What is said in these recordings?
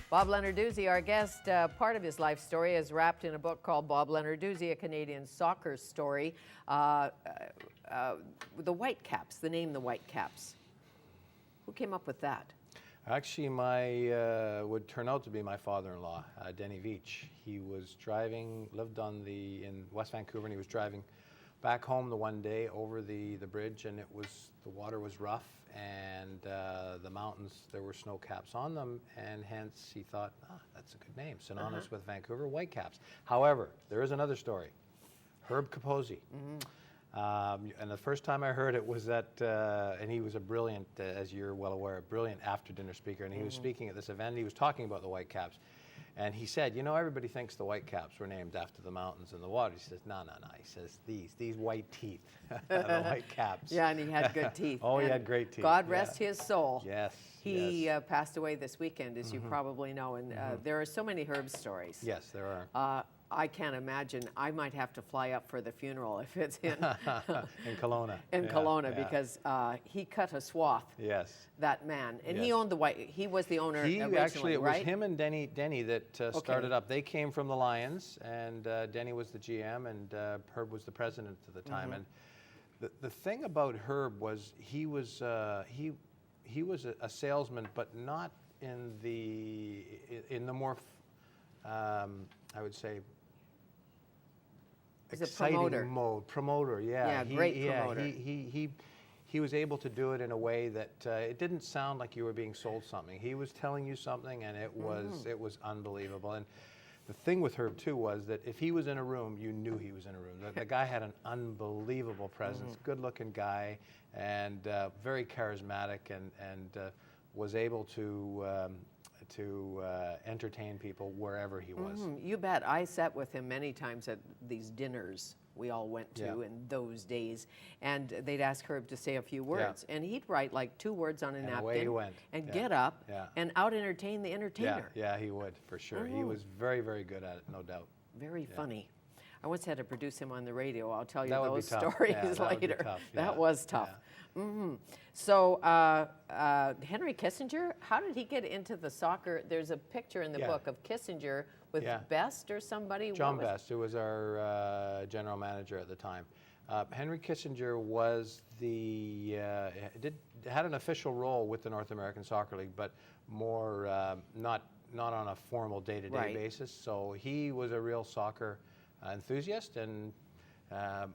Bob Lenarduzzi, our guest, part of his life story is wrapped in a book called Bob Lenarduzzi, a Canadian soccer story. The Whitecaps, the name the Whitecaps. Who came up with that? Actually, would turn out to be my father-in-law, Denny Veach. He was driving, lived in West Vancouver, and he was driving back home the one day over the bridge, and the water was rough, and the mountains, there were snow caps on them, and hence he thought, that's a good name, synonymous with Vancouver, Whitecaps. However, there is another story. Herb Capozzi. And the first time I heard it was and he was a brilliant, as you're well aware, brilliant after-dinner speaker, and he was speaking at this event, and he was talking about the Whitecaps. And he said, everybody thinks the Whitecaps were named after the mountains and the water. He says, no. He says, these white teeth, the Whitecaps. Yeah, and he had good teeth. Oh, he had great teeth. God rest his soul. Yes. He passed away this weekend, as you probably know, and there are so many Herb stories. Yes, there are. I can't imagine. I might have to fly up for the funeral if it's in in Kelowna. Because he cut a swath. Yes. That man, and yes. He owned He was the owner. Actually, it right? was him and Denny that started up. They came from the Lions, and Denny was the GM, and Herb was the president at the time. And the thing about Herb was he was a salesman, but not in the more I would say. Exciting mode. Promoter, yeah. Great promoter. He was able to do it in a way that it didn't sound like you were being sold something. He was telling you something, and it was unbelievable. And the thing with Herb too was that if he was in a room, you knew he was in a room. The guy had an unbelievable presence, good-looking guy, and very charismatic, and was able to entertain people wherever he was. You bet. I sat with him many times at these dinners we all went to in those days, and they'd ask Herb to say a few words, and he'd write like 2 words on a napkin, away he went. And get up and out-entertain the entertainer. Yeah, he would, for sure. He was very, very good at it, no doubt. Very funny. I once had to produce him on the radio. I'll tell you that those would be stories tough. That later. would be tough. That was tough. So Henry Kissinger, how did he get into the soccer? There's a picture in the book of Kissinger with Best or somebody. John Best, who was our general manager at the time. Henry Kissinger was had an official role with the North American Soccer League, but more not on a formal day-to-day basis. So he was a real soccer enthusiast, and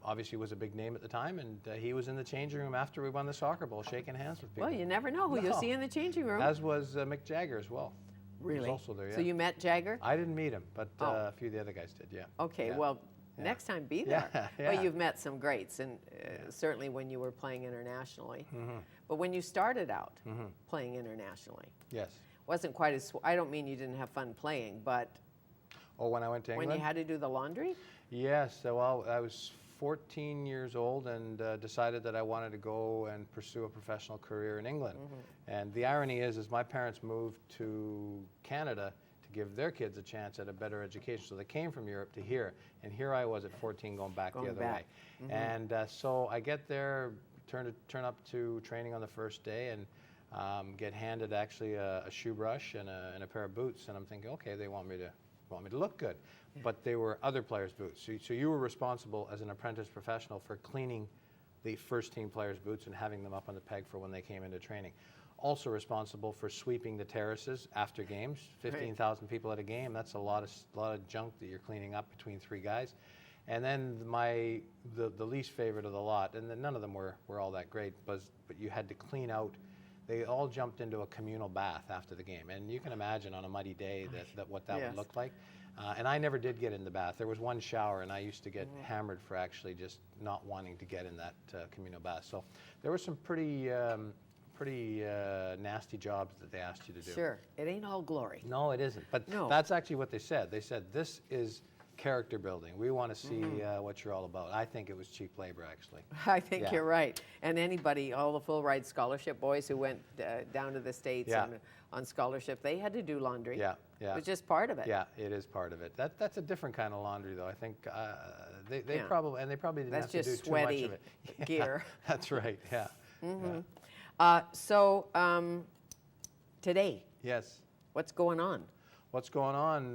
obviously was a big name at the time, and he was in the changing room after we won the soccer bowl, shaking hands with people. Well, you never know who you'll see in the changing room. As was Mick Jagger as well. Really? He was also there, So you met Jagger? I didn't meet him, but a few of the other guys did, Okay, well, next time be there. Well, you've met some greats, and certainly when you were playing internationally. But when you started out playing internationally, wasn't quite as, I don't mean you didn't have fun playing, but when I went to England? When you had to do the laundry? Yes, well, I was 14 years old and decided that I wanted to go and pursue a professional career in England. And the irony is my parents moved to Canada to give their kids a chance at a better education. So they came from Europe to here, and here I was at 14 going back the other way. And so I get there, turn up to training on the first day, and get handed actually a shoe brush and a pair of boots, and I'm thinking, okay, they want me to look good. But they were other players' boots. So you were responsible as an apprentice professional for cleaning the first team players' boots and having them up on the peg for when they came into training. Also responsible for sweeping the terraces after games. 15,000 people at a game, that's a lot of junk that you're cleaning up between 3 guys. And then the least favorite of the lot, and then none of them were all that great, but you had to clean out. They all jumped into a communal bath after the game, and you can imagine on a muddy day what that would look like. And I never did get in the bath. There was one shower, and I used to get hammered for actually just not wanting to get in that communal bath. So there were some pretty nasty jobs that they asked you to do. Sure, it ain't all glory. No, it isn't. But that's actually what they said. They said, this is character building. We want to see what you're all about. I think it was cheap labor, actually. I think you're right. And anybody, all the full ride scholarship boys who went down to the States and on scholarship, they had to do laundry. Yeah. It was just part of it. Yeah, it is part of it. That's a different kind of laundry, though. I think they probably didn't have to do too much of it. Gear. That's right. Yeah. So today. Yes. What's going on? What's going on?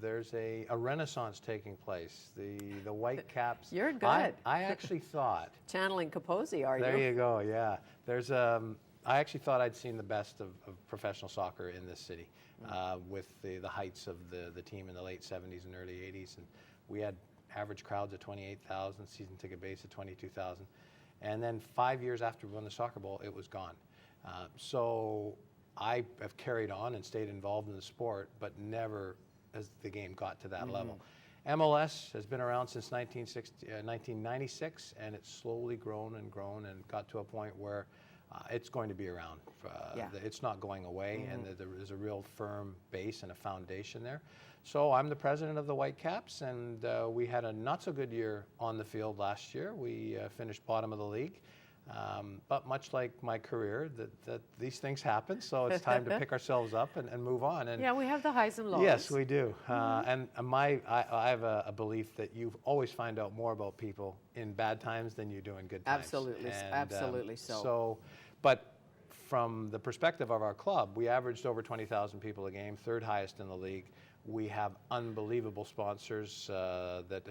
There's a renaissance taking place. The Whitecaps. You're good. I actually thought. Channeling Kaposi, are you? There you go, yeah. There's I actually thought I'd seen the best of professional soccer in this city with the heights of the team in the late 70s and early 80s. And we had average crowds of 28,000, season ticket base of 22,000. And then 5 years after we won the Soccer Bowl, it was gone. So I have carried on and stayed involved in the sport, but never as the game got to that level. MLS has been around since 1996, and it's slowly grown and got to a point where it's going to be around. It's not going away, and there's a real firm base and a foundation there. So I'm the president of the Whitecaps, and we had a not-so-good year on the field last year. We finished bottom of the league. But much like my career, that these things happen, so it's time to pick ourselves up and move on. And yeah, we have the highs and lows. Yes, we do. And I have a belief that you always find out more about people in bad times than you do in good times. Absolutely, and, absolutely so. But from the perspective of our club, we averaged over 20,000 people a game, third highest in the league. We have unbelievable sponsors that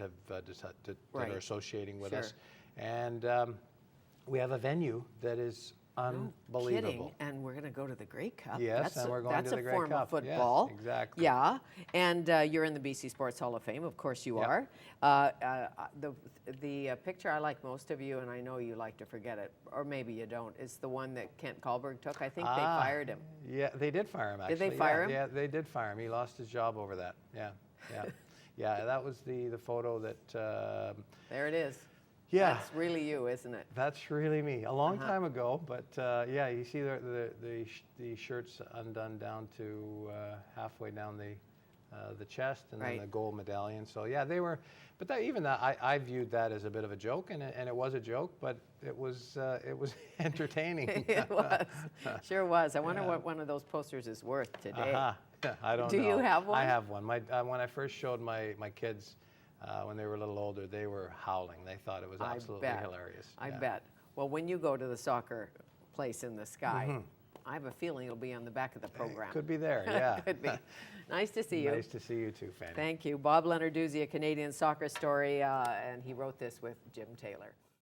are associating with us, and we have a venue that is unbelievable. No kidding. And we're going to go to the Grey Cup. Yes, and we're going to the Grey Cup. That's a form of football. Yes, exactly. Yeah, and you're in the BC Sports Hall of Fame. Of course you are. The picture I like most of you, and I know you like to forget it, or maybe you don't, is the one that Kent Kalberg took. I think they fired him. Yeah, they did fire him, actually. Did they fire him? Yeah, they did fire him. He lost his job over that. Yeah. Yeah, that was the photo that... there it is. Yeah. That's really you, isn't it? That's really me. A long time ago, but yeah, you see the shirts undone down to halfway down the chest, and then the gold medallion. So yeah, they were, but I viewed that as a bit of a joke, and it was a joke, but it was entertaining. It was, sure was. I wonder what one of those posters is worth today. I don't know. Do you have one? I have one. When I first showed my kids. When they were a little older, they were howling. They thought it was absolutely hilarious. I bet. Well, when you go to the soccer place in the sky, I have a feeling it'll be on the back of the program. It could be there, yeah. Could be. Nice to see you. Nice to see you too, Fanny. Thank you. Bob Lenarduzzi, A Canadian Soccer Story, and he wrote this with Jim Taylor.